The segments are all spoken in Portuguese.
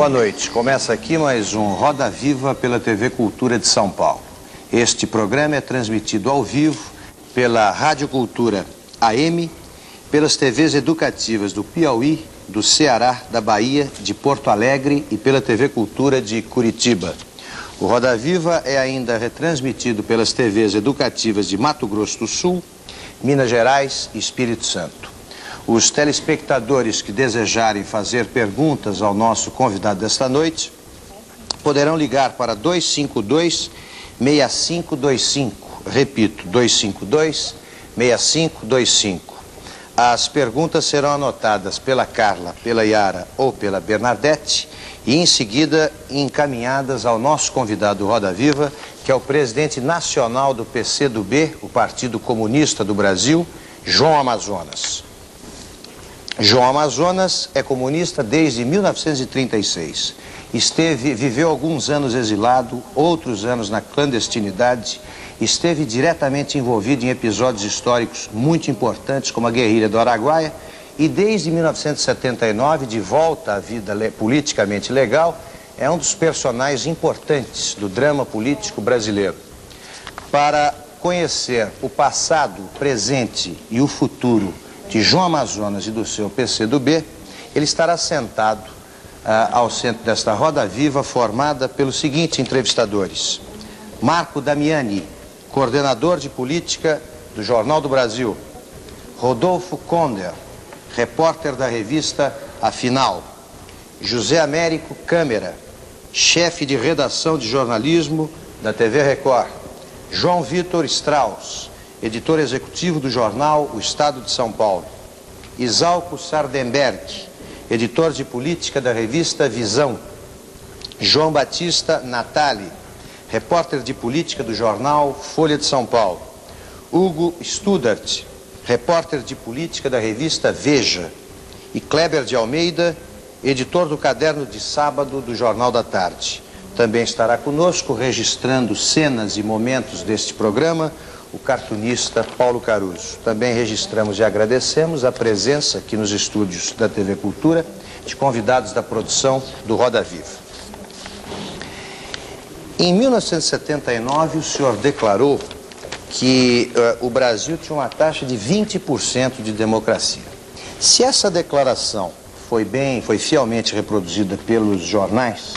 Boa noite. Começa aqui mais um Roda Viva pela TV Cultura de São Paulo. Este programa é transmitido ao vivo pela Rádio Cultura AM, pelas TVs educativas do Piauí, do Ceará, da Bahia, de Porto Alegre e pela TV Cultura de Curitiba. O Roda Viva é ainda retransmitido pelas TVs educativas de Mato Grosso do Sul, Minas Gerais e Espírito Santo. Os telespectadores que desejarem fazer perguntas ao nosso convidado desta noite poderão ligar para 252-6525. Repito, 252-6525. As perguntas serão anotadas pela Carla, pela Yara ou pela Bernadette e em seguida encaminhadas ao nosso convidado Roda Viva, que é o presidente nacional do PCdoB, o Partido Comunista do Brasil, João Amazonas. João Amazonas é comunista desde 1936. Viveu alguns anos exilado, outros anos na clandestinidade, esteve diretamente envolvido em episódios históricos muito importantes, como a guerrilha do Araguaia, e desde 1979, de volta à vida politicamente legal, é um dos personagens importantes do drama político brasileiro. Para conhecer o passado, o presente e o futuro de João Amazonas e do seu PCdoB, ele estará sentado ao centro desta Roda Viva, formada pelos seguintes entrevistadores: Marco Damiani, coordenador de política do Jornal do Brasil; Rodolfo Konder, repórter da revista Afinal; José Américo Câmara, chefe de redação de jornalismo da TV Record; João Vitor Strauss, editor executivo do jornal O Estado de São Paulo; Isalco Sardenberg, editor de política da revista Visão; João Batista Natali, repórter de política do jornal Folha de São Paulo; Hugo Studart, repórter de política da revista Veja; e Kleber de Almeida, editor do caderno de sábado do Jornal da Tarde. Também estará conosco, registrando cenas e momentos deste programa, o cartunista Paulo Caruso. Também registramos e agradecemos a presença aqui nos estúdios da TV Cultura de convidados da produção do Roda Viva. Em 1979, o senhor declarou que o Brasil tinha uma taxa de 20% de democracia. Se essa declaração foi fielmente reproduzida pelos jornais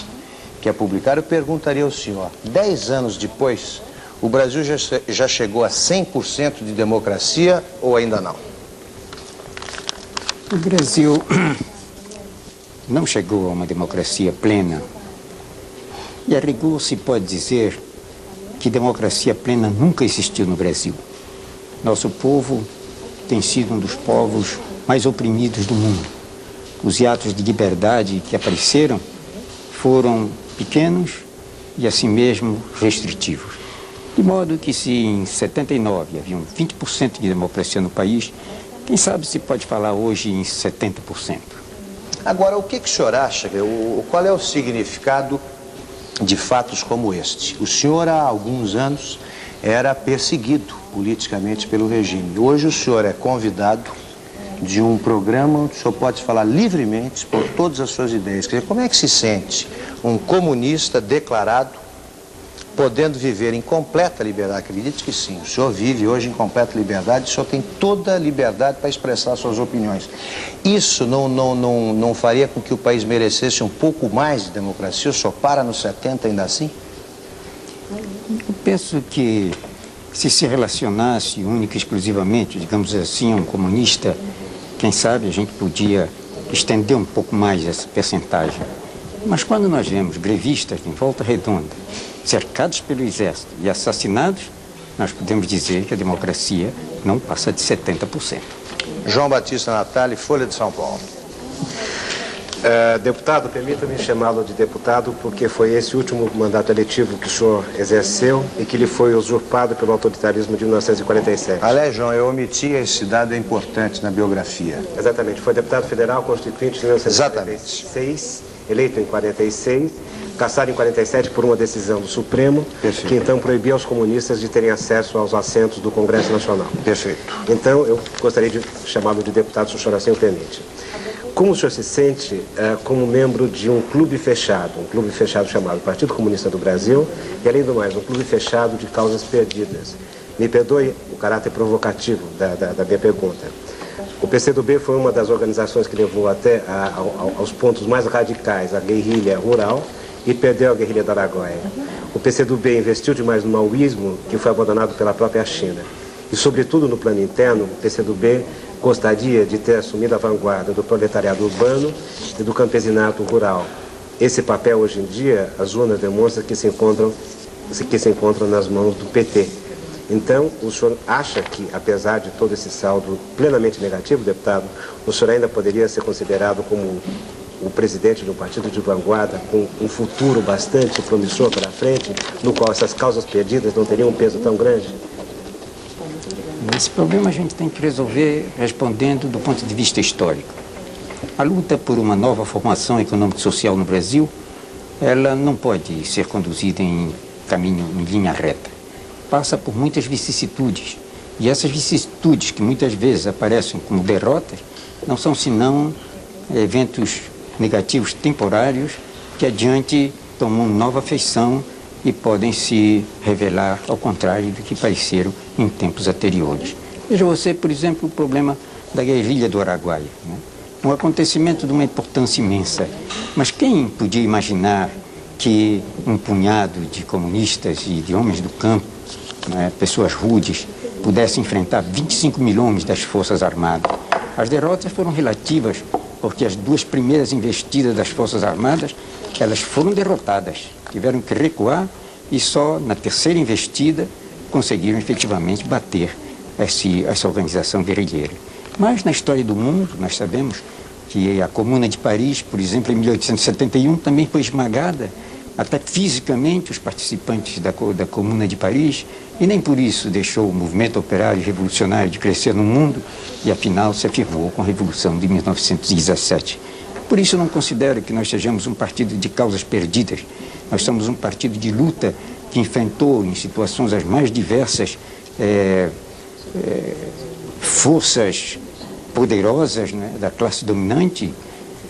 que a publicaram, eu perguntaria ao senhor, 10 anos depois, o Brasil já chegou a 100% de democracia ou ainda não? O Brasil não chegou a uma democracia plena. E a rigor se pode dizer que democracia plena nunca existiu no Brasil. Nosso povo tem sido um dos povos mais oprimidos do mundo. Os atos de liberdade que apareceram foram pequenos e assim mesmo restritivos. De modo que se em 79 havia 20% de democracia no país, quem sabe se pode falar hoje em 70%. Agora, o que o senhor acha, qual é o significado de fatos como este? O senhor, há alguns anos, era perseguido politicamente pelo regime. Hoje o senhor é convidado de um programa onde o senhor pode falar livremente por todas as suas ideias. Quer dizer, como é que se sente um comunista declarado podendo viver em completa liberdade? Acredite que sim, o senhor vive hoje em completa liberdade, o senhor tem toda a liberdade para expressar suas opiniões. Isso não faria com que o país merecesse um pouco mais de democracia? O senhor para nos 70 ainda assim? Eu penso que se relacionasse única e exclusivamente, digamos assim, a um comunista, quem sabe a gente podia estender um pouco mais essa percentagem. Mas quando nós vemos grevistas em Volta Redonda, cercados pelo exército e assassinados, nós podemos dizer que a democracia não passa de 70%. João Batista Natali, Folha de São Paulo. Deputado, permita-me chamá-lo de deputado porque foi esse último mandato eletivo que o senhor exerceu e que lhe foi usurpado pelo autoritarismo de 1947. Aliás, João, eu omiti esse dado importante na biografia. Exatamente, foi deputado federal constituinte de 1946, eleito em 46, cassado em 47 por uma decisão do Supremo, Perfeito. Que então proibia aos comunistas de terem acesso aos assentos do Congresso Nacional. Perfeito. Então, eu gostaria de chamá-lo de deputado, se o senhor assim o permite. Como o senhor se sente como membro de um clube fechado chamado Partido Comunista do Brasil e, além do mais, um clube fechado de causas perdidas? Me perdoe o caráter provocativo da minha pergunta. O PCdoB foi uma das organizações que levou até aos pontos mais radicais a guerrilha rural e perdeu a guerrilha do Araguaia. O PCdoB investiu demais no maoísmo, que foi abandonado pela própria China. E, sobretudo, no plano interno, o PCdoB gostaria de ter assumido a vanguarda do proletariado urbano e do campesinato rural. Esse papel, hoje em dia, as urnas demonstram que se encontram nas mãos do PT. Então, o senhor acha que, apesar de todo esse saldo plenamente negativo, deputado, o senhor ainda poderia ser considerado como o presidente de um partido de vanguarda com um futuro bastante promissor pela frente, no qual essas causas perdidas não teriam um peso tão grande? Esse problema a gente tem que resolver respondendo do ponto de vista histórico. A luta por uma nova formação econômico-social no Brasil, ela não pode ser conduzida em caminho, em linha reta. Passa por muitas vicissitudes. E essas vicissitudes, que muitas vezes aparecem como derrotas, não são senão eventos negativos temporários que adiante tomam nova feição e podem se revelar ao contrário do que pareceram em tempos anteriores. Veja você, por exemplo, o problema da guerrilha do Araguaia, né? Um acontecimento de uma importância imensa. Mas quem podia imaginar que um punhado de comunistas e de homens do campo, né, pessoas rudes, pudessem enfrentar 25 milhões das Forças Armadas? As derrotas foram relativas, porque as duas primeiras investidas das Forças Armadas, elas foram derrotadas, tiveram que recuar e só na terceira investida conseguiram efetivamente bater essa organização guerrilheira. Mas na história do mundo, nós sabemos que a Comuna de Paris, por exemplo, em 1871, também foi esmagada, até fisicamente, os participantes da Comuna de Paris, e nem por isso deixou o movimento operário e revolucionário de crescer no mundo e, afinal, se afirmou com a Revolução de 1917. Por isso, eu não considero que nós sejamos um partido de causas perdidas. Nós somos um partido de luta que enfrentou, em situações as mais diversas, forças poderosas, né, da classe dominante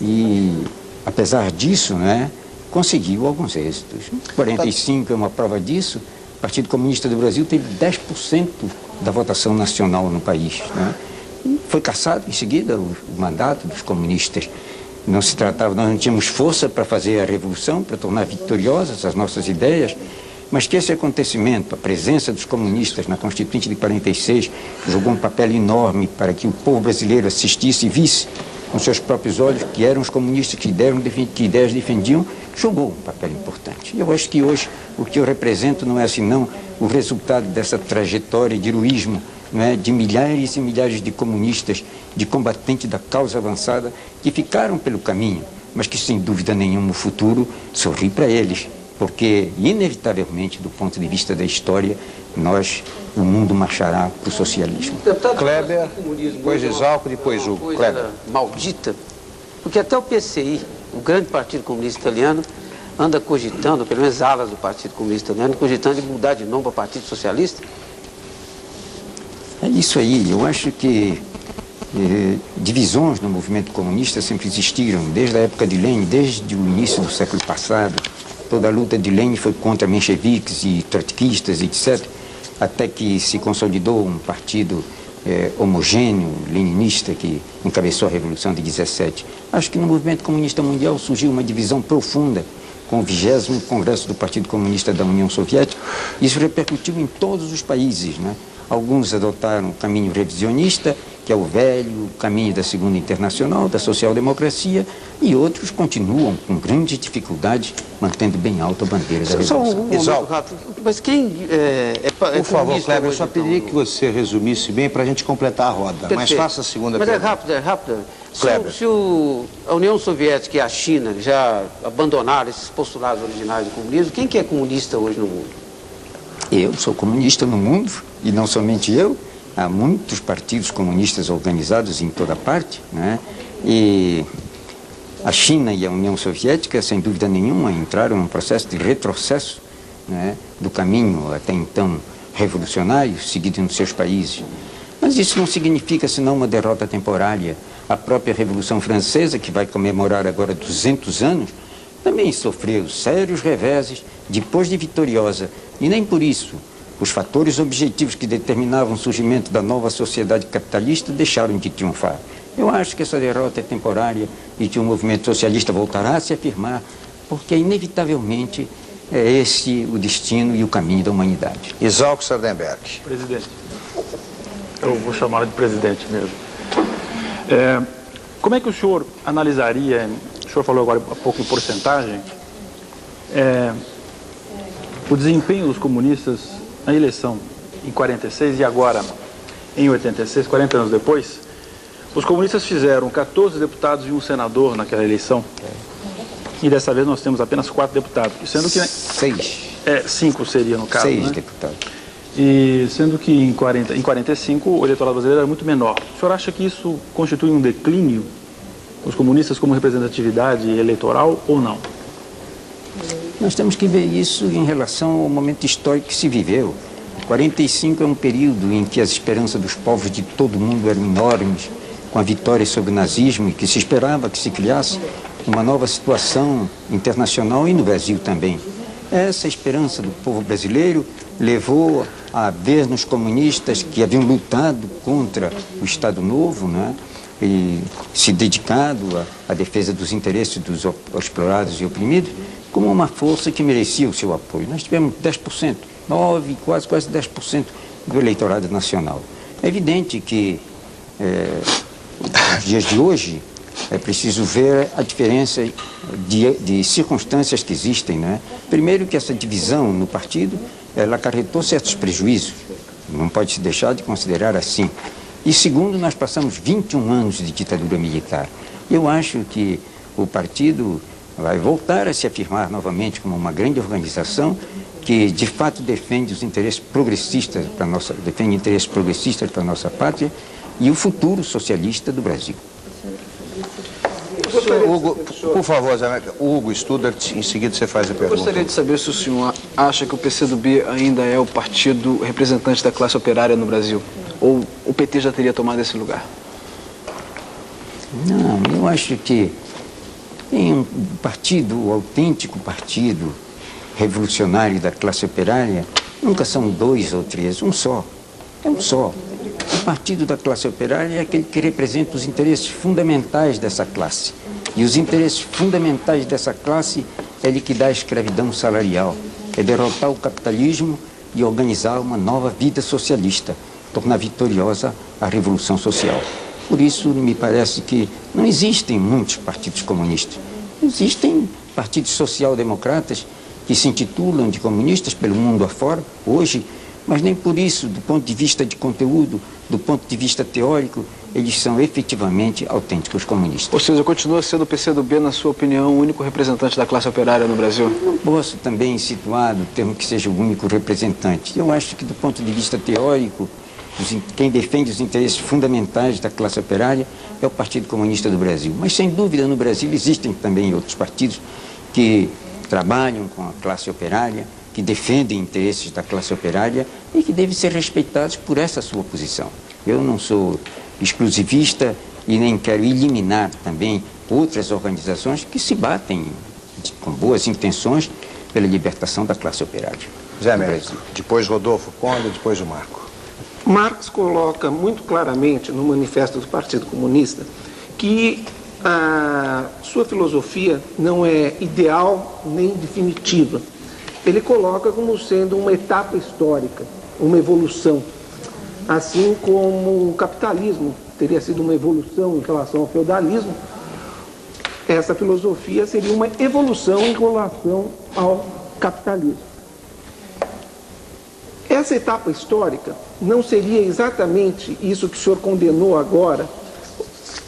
e, apesar disso, né, conseguiu alguns êxitos. 45 é uma prova disso. O Partido Comunista do Brasil teve 10% da votação nacional no país, né? E foi cassado em seguida o mandato dos comunistas. Não se tratava, nós não tínhamos força para fazer a revolução, para tornar vitoriosas as nossas ideias, mas que esse acontecimento, a presença dos comunistas na Constituinte de 46, jogou um papel enorme para que o povo brasileiro assistisse e visse com seus próprios olhos que eram os comunistas que ideias defendiam, jogou um papel importante. E eu acho que hoje o que eu represento não é senão o resultado dessa trajetória de heroísmo, né, de milhares e milhares de comunistas, de combatentes da causa avançada que ficaram pelo caminho, mas que sem dúvida nenhuma o futuro sorri para eles, porque inevitavelmente do ponto de vista da história o mundo marchará para o socialismo. Deputado Kleber, depois Exalco, depois Hugo. Kleber. Maldita, porque até o PCI, o grande Partido Comunista Italiano, anda cogitando, pelo menos alas do Partido Comunista Italiano, cogitando de mudar de nome para Partido Socialista. É isso aí. Eu acho que divisões no movimento comunista sempre existiram, desde a época de Lenin, desde o início do século passado. Toda a luta de Lenin foi contra mencheviques e trotskistas, etc., até que se consolidou um partido homogêneo, leninista, que encabeçou a Revolução de 17. Acho que no movimento comunista mundial surgiu uma divisão profunda com o 20º Congresso do Partido Comunista da União Soviética. Isso repercutiu em todos os países, né? Alguns adotaram o caminho revisionista, que é o velho caminho da Segunda Internacional, da social-democracia, e outros continuam com grandes dificuldades, mantendo bem alta a bandeira da Revolução. Só um momento rápido. Mas quem Por favor, Kleber, eu só pediria que você resumisse bem para a gente completar a roda. Perfeito. Mas faça a segunda pergunta. Mas é rápido. Kleber. Se a União Soviética e a China já abandonaram esses postulados originais do comunismo, quem que é comunista hoje no mundo? Eu sou comunista no mundo, e não somente eu. Há muitos partidos comunistas organizados em toda parte, né? E a China e a União Soviética, sem dúvida nenhuma, entraram num processo de retrocesso, né, do caminho até então revolucionário seguido nos seus países. Mas isso não significa senão uma derrota temporária. A própria Revolução Francesa, que vai comemorar agora 200 anos, também sofreu sérios reveses depois de vitoriosa. E nem por isso os fatores objetivos que determinavam o surgimento da nova sociedade capitalista deixaram de triunfar. Eu acho que essa derrota é temporária e que o movimento socialista voltará a se afirmar, porque inevitavelmente é esse o destino e o caminho da humanidade. Isalco Sardenberg. Presidente, eu vou chamá-lo de presidente mesmo. Como é que o senhor analisaria, o senhor falou agora há pouco em porcentagem, o desempenho dos comunistas na eleição em 46 e agora em 86, 40 anos depois? Os comunistas fizeram 14 deputados e um senador naquela eleição. E dessa vez nós temos apenas 4 deputados. Sendo que 5 seria no caso. 6 deputados. E sendo que em 45 o eleitorado brasileiro era muito menor. O senhor acha que isso constitui um declínio dos comunistas como representatividade eleitoral ou não? Nós temos que ver isso em relação ao momento histórico que se viveu. 45 é um período em que as esperanças dos povos de todo o mundo eram enormes, com a vitória sobre o nazismo, e que se esperava que se criasse uma nova situação internacional e no Brasil também. Essa esperança do povo brasileiro levou a ver nos comunistas que haviam lutado contra o Estado Novo, né, e se dedicado à defesa dos interesses dos explorados e oprimidos, como uma força que merecia o seu apoio. Nós tivemos 10%, quase 10% do eleitorado nacional. É evidente que nos dias de hoje é preciso ver a diferença de circunstâncias que existem, né? Primeiro que essa divisão no partido, ela acarretou certos prejuízos, não pode se deixar de considerar assim. E segundo, nós passamos 21 anos de ditadura militar. Eu acho que o partido vai voltar a se afirmar novamente como uma grande organização que de fato defende os interesses progressistas para nossa pátria e o futuro socialista do Brasil. Hugo, por favor, Zé, o Hugo Studart, em seguida você faz a pergunta. Eu gostaria de saber se o senhor acha que o PCdoB ainda é o partido representante da classe operária no Brasil, ou o PT já teria tomado esse lugar? Não, eu acho que em um partido, o autêntico partido revolucionário da classe operária, nunca são 2 ou 3, um só. É um só. O partido da classe operária é aquele que representa os interesses fundamentais dessa classe. E os interesses fundamentais dessa classe é liquidar a escravidão salarial, é derrotar o capitalismo e organizar uma nova vida socialista, tornar vitoriosa a revolução social. Por isso, me parece que não existem muitos partidos comunistas. Existem partidos social-democratas que se intitulam de comunistas pelo mundo afora, hoje, mas nem por isso, do ponto de vista de conteúdo, do ponto de vista teórico, eles são efetivamente autênticos comunistas. Ou seja, continua sendo o PCdoB, na sua opinião, o único representante da classe operária no Brasil? Não posso também situar no termo que seja o único representante. Eu acho que, do ponto de vista teórico, quem defende os interesses fundamentais da classe operária é o Partido Comunista do Brasil. Mas, sem dúvida, no Brasil existem também outros partidos que trabalham com a classe operária, que defendem interesses da classe operária e que devem ser respeitados por essa sua posição. Eu não sou exclusivista e nem quero eliminar também outras organizações que se batem com boas intenções pela libertação da classe operária. Zé Mérito, depois Rodolfo Conde, depois o Marco. Marx coloca muito claramente no Manifesto do Partido Comunista que a sua filosofia não é ideal nem definitiva. Ele coloca como sendo uma etapa histórica, uma evolução. Assim como o capitalismo teria sido uma evolução em relação ao feudalismo, essa filosofia seria uma evolução em relação ao capitalismo. Essa etapa histórica não seria exatamente isso que o senhor condenou agora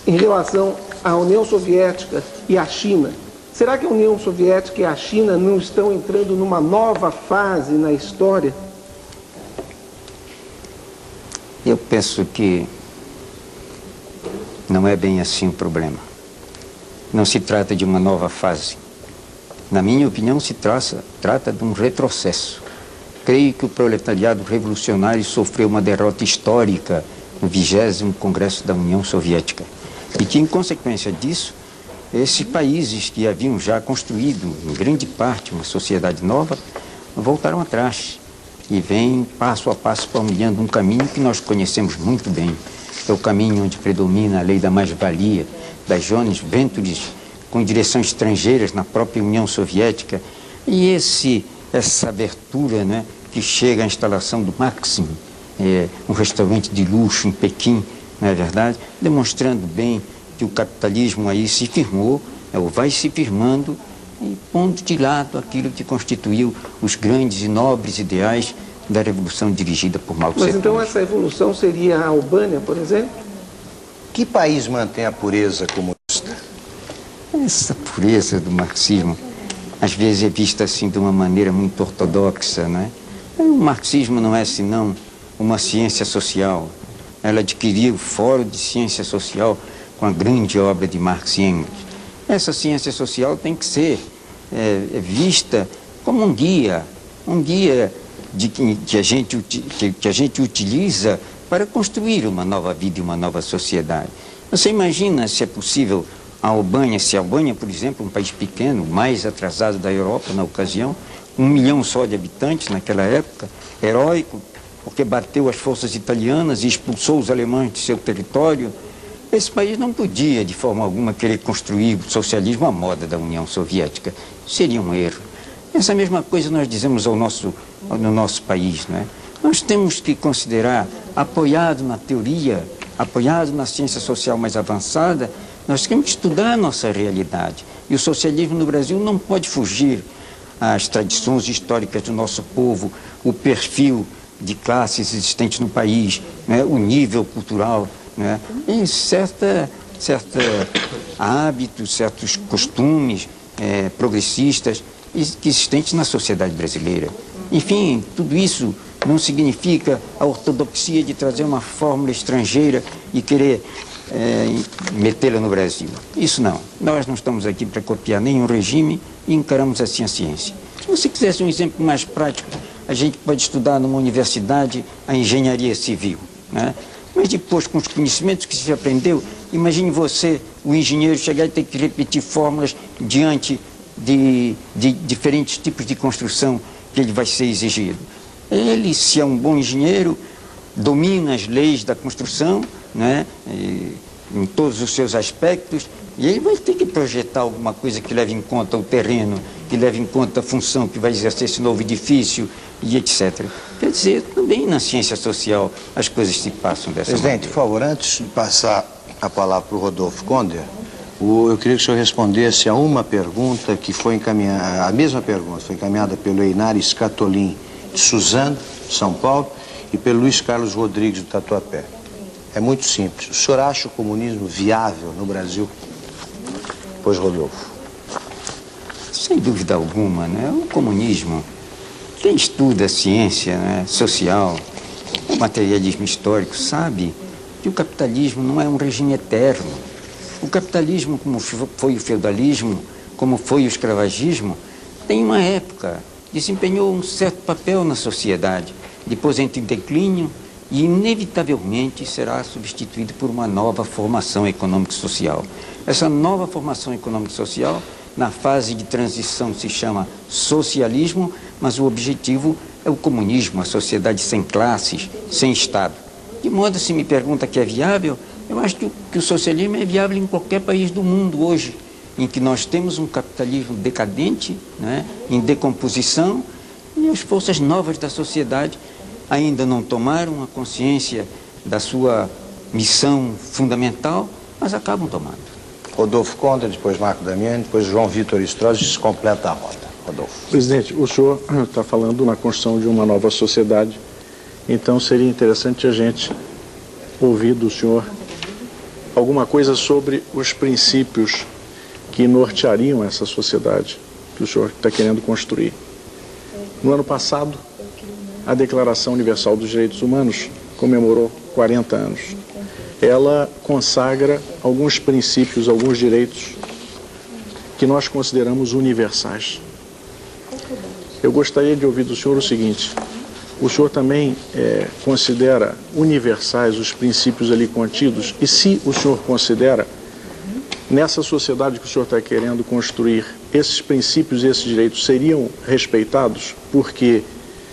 em relação à União Soviética e à China? Será que a União Soviética e a China não estão entrando numa nova fase na história? Eu penso que não é bem assim o problema. Não se trata de uma nova fase. Na minha opinião, se trata de um retrocesso. Creio que o proletariado revolucionário sofreu uma derrota histórica no 20º Congresso da União Soviética. E que, em consequência disso, esses países que haviam já construído, em grande parte, uma sociedade nova, voltaram atrás e vêm passo a passo palmilhando um caminho que nós conhecemos muito bem. É o caminho onde predomina a lei da mais-valia, das joint ventures com direção estrangeiras na própria União Soviética, e essa abertura, né, que chega à instalação do Maxim, um restaurante de luxo em Pequim, não é verdade? Demonstrando bem que o capitalismo aí se firmou, ou vai se firmando, e pondo de lado aquilo que constituiu os grandes e nobres ideais da revolução dirigida por Mao Tse-tung. Mas então essa evolução seria a Albânia, por exemplo? Que país mantém a pureza comunista? Essa pureza do marxismo, às vezes é vista assim de uma maneira muito ortodoxa, né? O marxismo não é senão uma ciência social. Ela adquiriu o Fórum de Ciência Social com a grande obra de Marx e Engels. Essa ciência social tem que ser vista como um guia que a gente utiliza para construir uma nova vida e uma nova sociedade. Você imagina se é possível a Albânia, por exemplo, um país pequeno, mais atrasado da Europa na ocasião, 1 milhão só de habitantes naquela época, heróico, porque bateu as forças italianas e expulsou os alemães de seu território. Esse país não podia, de forma alguma, querer construir o socialismo à moda da União Soviética. Seria um erro. Essa mesma coisa nós dizemos no nosso país, não é? Nós temos que considerar, apoiado na teoria, apoiado na ciência social mais avançada, nós temos que estudar a nossa realidade. E o socialismo no Brasil não pode fugir às tradições históricas do nosso povo, o perfil de classes existentes no país, né? O nível cultural, né? E certos hábitos, certos costumes progressistas existentes na sociedade brasileira. Enfim, tudo isso não significa a ortodoxia de trazer uma fórmula estrangeira e querer metê-la no Brasil. Isso não. Nós não estamos aqui para copiar nenhum regime e encaramos assim a ciência. Se você quisesse um exemplo mais prático, a gente pode estudar numa universidade a engenharia civil, né? Mas depois, com os conhecimentos que se aprendeu, imagine você, o engenheiro, chegar e ter que repetir fórmulas diante de diferentes tipos de construção que ele vai ser exigido. Ele, se é um bom engenheiro, domina as leis da construção, né, em todos os seus aspectos, e ele vai ter que projetar alguma coisa que leve em conta o terreno, que leve em conta a função que vai exercer esse novo edifício, e etc. Quer dizer, também na ciência social as coisas se passam dessa maneira. Presidente, por favor, antes de passar a palavra para o Rodolfo Konder, eu queria que o senhor respondesse a uma pergunta que foi encaminhada, a mesma pergunta foi encaminhada pelo Einar Scatolin de Suzano, São Paulo, e pelo Luiz Carlos Rodrigues do Tatuapé. É muito simples. O senhor acha o comunismo viável no Brasil? Pois, Rodolfo. Sem dúvida alguma, né? O comunismo, quem estuda a ciência, né, social, o materialismo histórico, sabe que o capitalismo não é um regime eterno. O capitalismo, como foi o feudalismo, como foi o escravagismo, tem uma época, desempenhou um certo papel na sociedade, depois entra em declínio e inevitavelmente será substituído por uma nova formação econômico-social. Essa nova formação econômico-social, na fase de transição, se chama socialismo, mas o objetivo é o comunismo, a sociedade sem classes, sem Estado. De modo, se me pergunta que é viável, eu acho que o socialismo é viável em qualquer país do mundo hoje, em que nós temos um capitalismo decadente, né, em decomposição, e as forças novas da sociedade ainda não tomaram a consciência da sua missão fundamental, mas acabam tomando. Rodolfo Konder, depois Marco Damiani, depois João Vitor Strauss, se completa a roda. Rodolfo. Presidente, o senhor está falando na construção de uma nova sociedade, então seria interessante a gente ouvir do senhor alguma coisa sobre os princípios que norteariam essa sociedade que o senhor está querendo construir. No ano passado, a Declaração Universal dos Direitos Humanos comemorou 40 anos. Ela consagra alguns princípios, alguns direitos que nós consideramos universais. Eu gostaria de ouvir do senhor o seguinte: o senhor também considera universais os princípios ali contidos? E se o senhor considera, nessa sociedade que o senhor está querendo construir, esses princípios e esses direitos seriam respeitados? Porque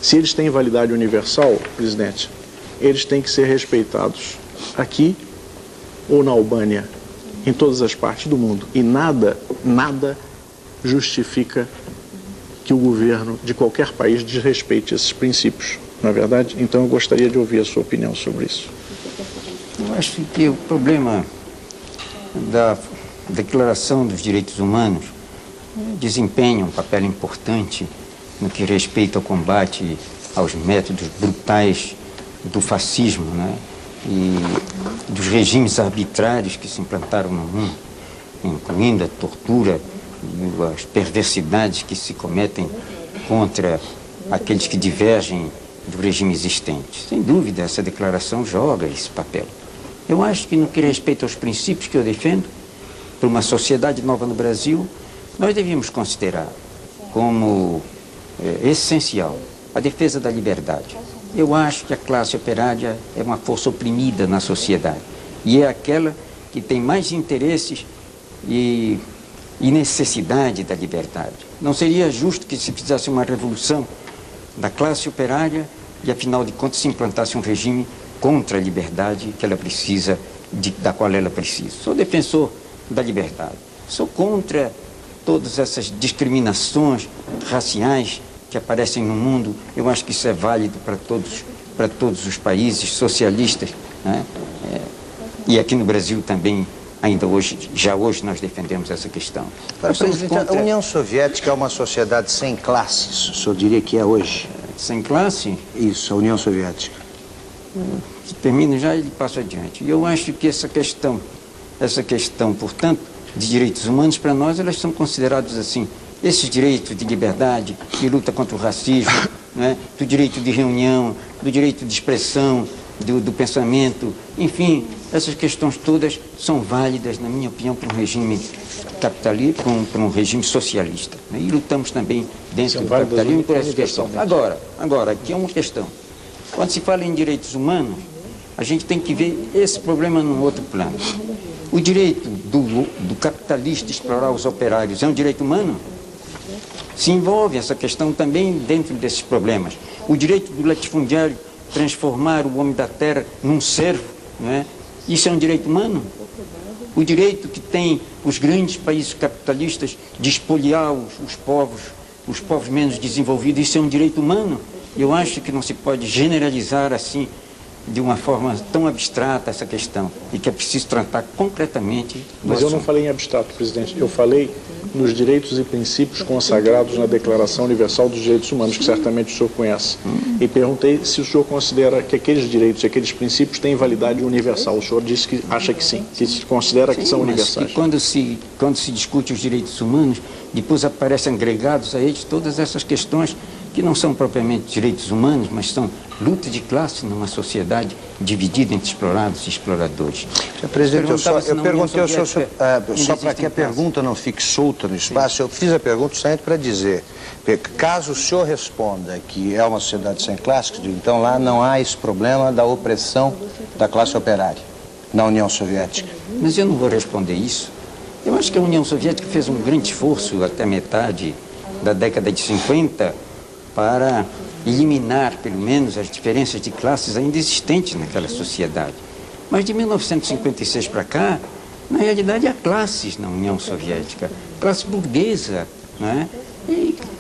se eles têm validade universal, presidente, eles têm que ser respeitados aqui ou na Albânia, em todas as partes do mundo. E nada justifica que o governo de qualquer país desrespeite esses princípios, não é verdade? Então eu gostaria de ouvir a sua opinião sobre isso. Eu acho que o problema da Declaração dos Direitos Humanos desempenha um papel importante no que respeita ao combate aos métodos brutais do fascismo, né? E dos regimes arbitrários que se implantaram no mundo, incluindo a tortura, as perversidades que se cometem contra aqueles que divergem do regime existente. Sem dúvida, essa declaração joga esse papel. Eu acho que no que respeita aos princípios que eu defendo, para uma sociedade nova no Brasil, nós devíamos considerar como essencial a defesa da liberdade. Eu acho que a classe operária é uma força oprimida na sociedade e é aquela que tem mais interesses e necessidade da liberdade. Não seria justo que se fizesse uma revolução da classe operária e, afinal de contas, se implantasse um regime contra a liberdade que ela precisa, da qual ela precisa. Sou defensor da liberdade. Sou contra todas essas discriminações raciais que aparecem no mundo. Eu acho que isso é válido para todos os países socialistas, né? E aqui no Brasil também. Ainda hoje, já hoje nós defendemos essa questão. Presidente, a União Soviética é uma sociedade sem classes, o senhor diria que é hoje? Sem classe? Isso, a União Soviética. Se termina já, ele passa adiante. E eu acho que essa questão, portanto, de direitos humanos, para nós, elas são consideradas assim. Esses direitos de liberdade, de luta contra o racismo, né, do direito de reunião, do direito de expressão, do pensamento, enfim, essas questões todas são válidas, na minha opinião, para um regime capitalista, para um regime socialista. Né? E lutamos também dentro do capitalismo por essa questão. Agora, aqui é uma questão. Quando se fala em direitos humanos, a gente tem que ver esse problema num outro plano. O direito do capitalista explorar os operários é um direito humano? Se envolve essa questão também dentro desses problemas. O direito do latifundiário transformar o homem da terra num servo, não é? Isso é um direito humano? O direito que tem os grandes países capitalistas de espoliar os povos menos desenvolvidos, isso é um direito humano? Eu acho que não se pode generalizar assim, de uma forma tão abstrata, essa questão, e que é preciso tratar concretamente. Mas eu não falei em abstrato, presidente, eu falei nos direitos e princípios consagrados na Declaração Universal dos Direitos Humanos, que certamente o senhor conhece. E perguntei se o senhor considera que aqueles direitos e aqueles princípios têm validade universal. O senhor disse que acha que sim, que se considera que são universais. Que quando se discute os direitos humanos, depois aparecem agregados a eles todas essas questões que não são propriamente direitos humanos, mas são luta de classe numa sociedade dividida entre explorados e exploradores. Senhor presidente, eu perguntei ao senhor, só para que a pergunta não fique solta no espaço, eu fiz a pergunta justamente para dizer, caso o senhor responda que é uma sociedade sem classe, então lá não há esse problema da opressão da classe operária na União Soviética. Mas eu não vou responder isso. Eu acho que a União Soviética fez um grande esforço até metade da década de 50 para eliminar, pelo menos, as diferenças de classes ainda existentes naquela sociedade. Mas de 1956 para cá, na realidade, há classes na União Soviética. Classe burguesa, não é?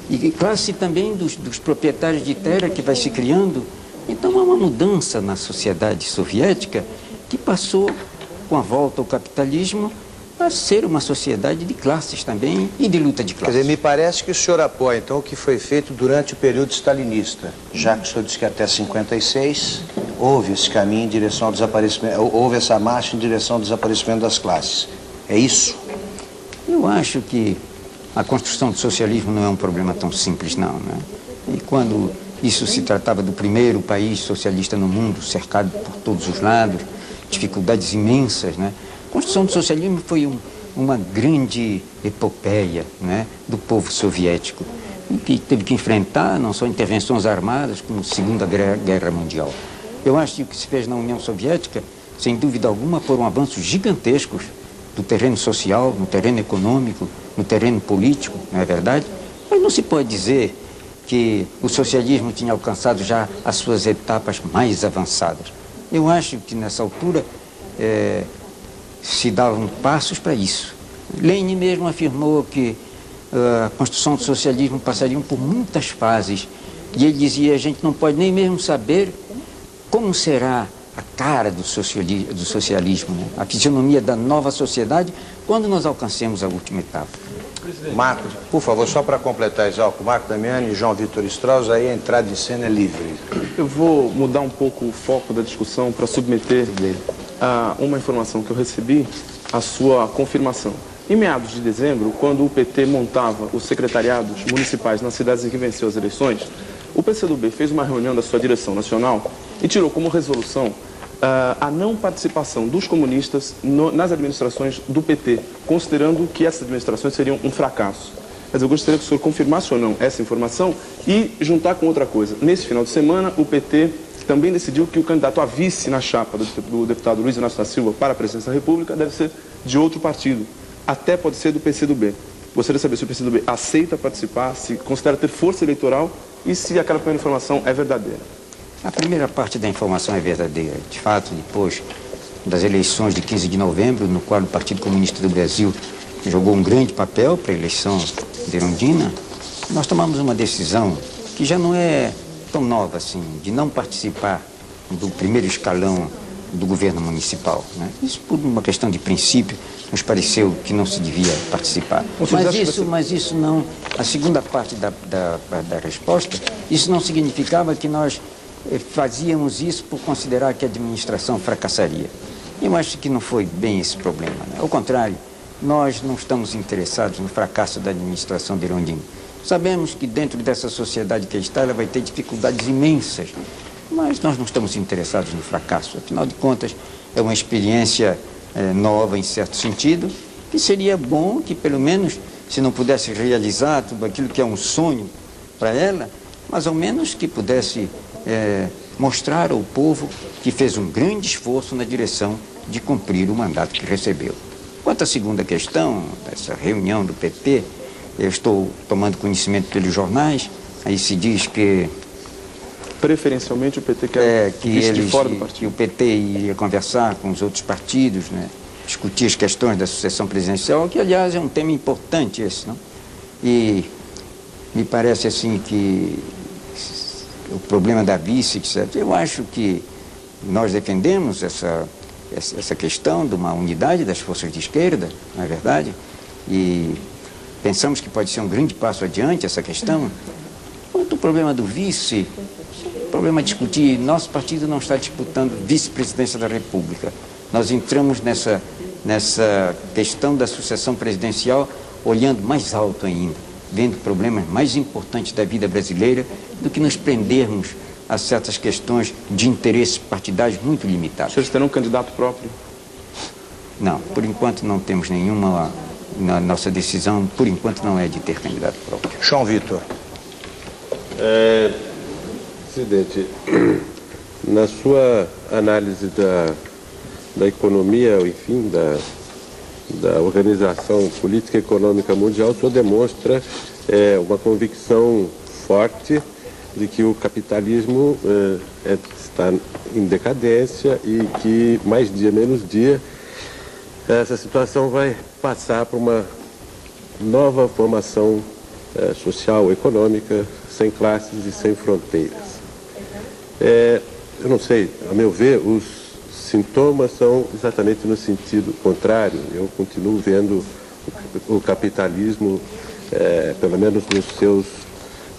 E classe também dos proprietários de terra que vai se criando. Então, há uma mudança na sociedade soviética que passou, com a volta ao capitalismo, a ser uma sociedade de classes também e de luta de classes. Quer dizer, me parece que o senhor apoia, então, o que foi feito durante o período stalinista, já que o senhor disse que até 56 houve esse caminho em direção ao desaparecimento, houve essa marcha em direção ao desaparecimento das classes. É isso? Eu acho que a construção do socialismo não é um problema tão simples, não, né? E quando isso se tratava do primeiro país socialista no mundo, cercado por todos os lados, dificuldades imensas, né? A construção do socialismo foi uma grande epopeia, né, do povo soviético. que teve que enfrentar não só intervenções armadas, como a Segunda Guerra Mundial. Eu acho que o que se fez na União Soviética, sem dúvida alguma, foram avanços gigantescos no terreno social, no terreno econômico, no terreno político, não é verdade? Mas não se pode dizer que o socialismo tinha alcançado já as suas etapas mais avançadas. Eu acho que nessa altura se davam passos para isso. Lenin mesmo afirmou que a construção do socialismo passaria por muitas fases. E ele dizia, a gente não pode nem mesmo saber como será a cara do socialismo, né? A fisionomia da nova sociedade, quando nós alcancemos a última etapa. Marco, por favor, só para completar, Exalco, Marco Damiani e João Vitor Strauss, aí a entrada de cena é livre. Eu vou mudar um pouco o foco da discussão para submeter a uma informação que eu recebi, a sua confirmação. Em meados de dezembro, quando o PT montava os secretariados municipais nas cidades em que venceu as eleições, o PCdoB fez uma reunião da sua direção nacional e tirou como resolução a não participação dos comunistas nas administrações do PT, considerando que essas administrações seriam um fracasso. Mas eu gostaria que o senhor confirmasse ou não essa informação e juntar com outra coisa. Nesse final de semana, o PT também decidiu que o candidato a vice na chapa do deputado Luiz Inácio da Silva para a presidência da República deve ser de outro partido, até pode ser do PCdoB. Gostaria de saber se o PCdoB aceita participar, se considera ter força eleitoral e se aquela primeira informação é verdadeira. A primeira parte da informação é verdadeira. De fato, depois das eleições de 15 de novembro, no qual o Partido Comunista do Brasil jogou um grande papel para a eleição de Erundina, nós tomamos uma decisão que já não é tão nova assim, de não participar do primeiro escalão do governo municipal, né? Isso por uma questão de princípio, nos pareceu que não se devia participar. Mas isso não, a segunda parte da resposta, isso não significava que nós fazíamos isso por considerar que a administração fracassaria. Eu acho que não foi bem esse problema, né? Ao contrário, nós não estamos interessados no fracasso da administração de Erundina. Sabemos que dentro dessa sociedade que está, ela vai ter dificuldades imensas, mas nós não estamos interessados no fracasso. Afinal de contas, é uma experiência nova em certo sentido, que seria bom que pelo menos, se não pudesse realizar tudo aquilo que é um sonho para ela, mas ao menos que pudesse mostrar ao povo que fez um grande esforço na direção de cumprir o mandato que recebeu. Quanto à segunda questão, dessa reunião do PT, eu estou tomando conhecimento pelos jornais, aí se diz que preferencialmente o PT quer vice de fora do partido. Que o PT iria conversar com os outros partidos, né, discutir as questões da sucessão presidencial, que aliás é um tema importante esse, não? E me parece assim que o problema da vice, etc. Eu acho que nós defendemos essa questão de uma unidade das forças de esquerda, não é verdade? E pensamos que pode ser um grande passo adiante essa questão. Quanto ao problema do vice, o problema é discutir. Nosso partido não está disputando vice-presidência da República. Nós entramos nessa questão da sucessão presidencial olhando mais alto ainda, vendo problemas mais importantes da vida brasileira do que nos prendermos a certas questões de interesses partidários muito limitados. Vocês terão um candidato próprio? Não, por enquanto não temos nenhuma. Nossa decisão, por enquanto, não é de ter candidato próprio. João Vitor. Presidente, na sua análise da economia, enfim, da organização política e econômica mundial, o senhor demonstra uma convicção forte de que o capitalismo está em decadência e que mais dia menos dia essa situação vai passar por uma nova formação social, econômica, sem classes e sem fronteiras. Eu não sei, a meu ver, os sintomas são exatamente no sentido contrário. Eu continuo vendo o capitalismo, pelo menos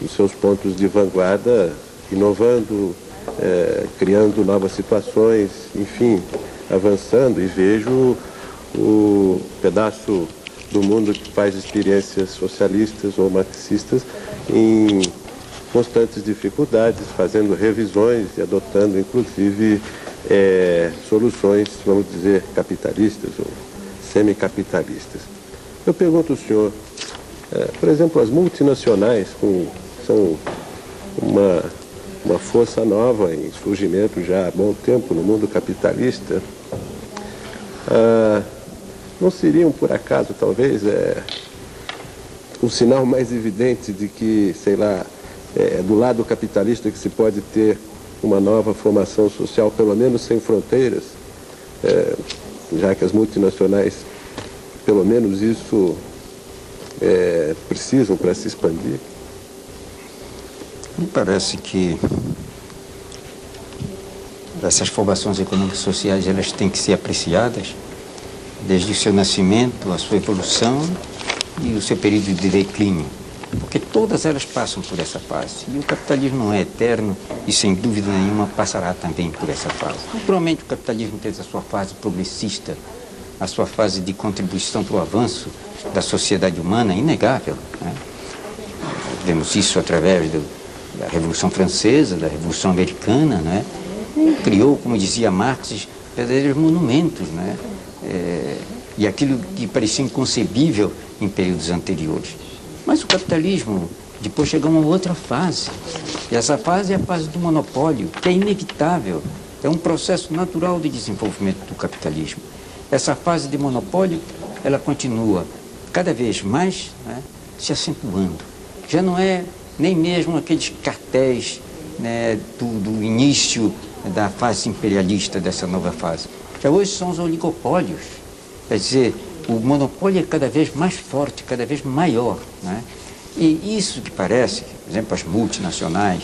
nos seus pontos de vanguarda, inovando, criando novas situações, enfim, avançando, e vejo o pedaço do mundo que faz experiências socialistas ou marxistas em constantes dificuldades, fazendo revisões e adotando, inclusive, soluções, vamos dizer, capitalistas ou semicapitalistas. Eu pergunto ao senhor, Por exemplo, as multinacionais são uma força nova em surgimento já há bom tempo no mundo capitalista. Não seriam, por acaso, talvez, o sinal mais evidente de que, sei lá, do lado capitalista que se pode ter uma nova formação social, pelo menos sem fronteiras, já que as multinacionais, pelo menos isso, precisam para se expandir? Me parece que essas formações econômicas e sociais, elas têm que ser apreciadas desde o seu nascimento, a sua evolução e o seu período de declínio, porque todas elas passam por essa fase. E o capitalismo não é eterno e, sem dúvida nenhuma, passará também por essa fase. Naturalmente, o capitalismo teve a sua fase progressista, a sua fase de contribuição para o avanço da sociedade humana, inegável, né? Vemos isso através da Revolução Francesa, da Revolução Americana, né? E criou, como dizia Marx, verdadeiros monumentos, né? E aquilo que parecia inconcebível em períodos anteriores. Mas o capitalismo, depois chegou a uma outra fase. E essa fase é a fase do monopólio, que é inevitável. É um processo natural de desenvolvimento do capitalismo. Essa fase de monopólio, ela continua cada vez mais, né, se acentuando. Já não é nem mesmo aqueles cartéis, né, do início da fase imperialista dessa nova fase. Já hoje são os oligopólios. Quer dizer, o monopólio é cada vez mais forte, cada vez maior, né? E isso que parece, por exemplo, as multinacionais,